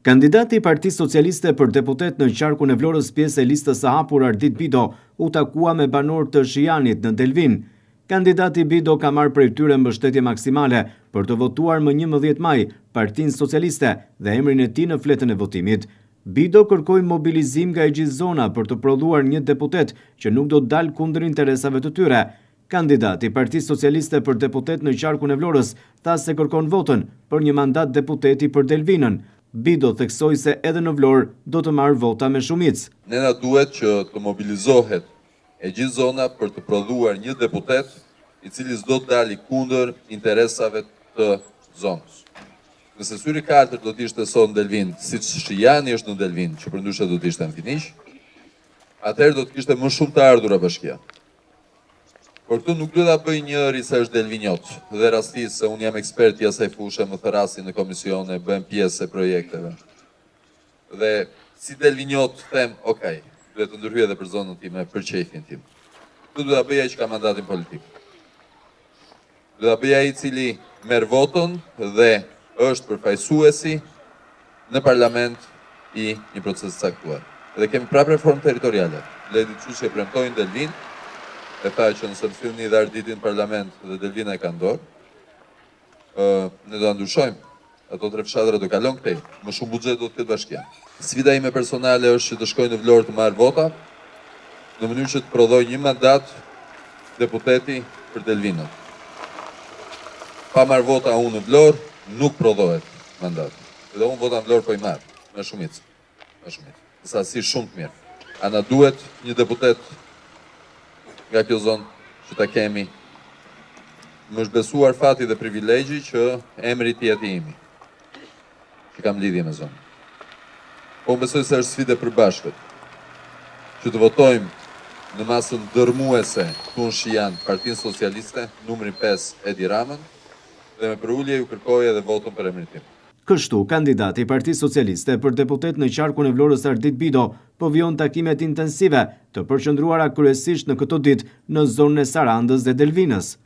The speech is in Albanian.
Kandidati i Partisë Socialiste për deputet në qarkun e Vlorës, pjesë e listës së hapur Ardit Bido, u takua me banorë të Shijanit në Delvin. Kandidati Bido ka marrë prej tyre mbështetje maksimale për të votuar më 11 maj Partinë Socialiste dhe emrin e tij në fletën e votimit. Bido kërkoi mobilizim nga e gjithë zona për të prodhuar një deputet që nuk do të dalë kundër interesave të tyre. Kandidati i Partisë Socialiste për deputet në qarkun e Vlorës tha se kërkon votën për një mandat deputeti për Delvinën. Bido theksoi se edhe në Vlorë do të marrë vota me shumicë. Ne na duhet që të mobilizohet e gjithë zona për të prodhuar një deputet i cili s'do të dali kundër interesave të zonës. Nëse Syri 4 do të ishte sot në Delvin, siç Shijani është në Delvin, që përndryshe do të ishte në Finish, atëherë do të kishte më shumë të ardhura bashkia. Por këtu nuk do ta bëj njëri se është delvinjot, dhe rastisë se unë jam ekspert i asaj fushë, më thërasi në komisione, bëhem pjesë e projekteve. Dhe si delvinjot them, okay, duhet të ndërhyj edhe për zonën time, për qefin tim. Këtu do ta bëj ai që ka mandatin politik. Do ta bëj ai i cili merr votën dhe është përfaqësuesi në parlament i një procesi të caktuar. Dhe kemi prapë reformë territoriale. Ledi Çuçi e premtojnë Delvin, e tha që nëse mësyrni dhe Arditin në parlament dhe Delvina e ka dorë, ne do ndryshojmë. Ato 3 fshatra do kalon këtej, më shumë buxhet do të ketë bashkia. Sfida ime personale është që të shkoj në Vlorë të marr vota, në mënyrë që të prodhoj një mandat deputeti për Delvinën. Pa marr vota unë në Vlorë, nuk prodhohet mandat. Dhe unë vota në Vlorë po i marr, me shumicë. Me shumicë. Në sasi shumë të mirë. Ana duhet një deputet nga kjo zonë që ta kemi. Më është besuar fati dhe privilegji që emri të jetë imi, që kam lidhje me zonë. Po më besoj se është sfidë e përbashkët, që të votojmë në masën dërmuese këtu në Shijan Partinë Socialiste, numrin 5 Edi Ramën, dhe me përullje ju kërkoj edhe votën për emrin tim. Kështu, kandidati i Partisë Socialiste për deputet në qarkun e Vlorës Ardit Bido po vijon takimet intensive të përqendruara kryesisht në këto ditë në zonën e Sarandës dhe Delvinës.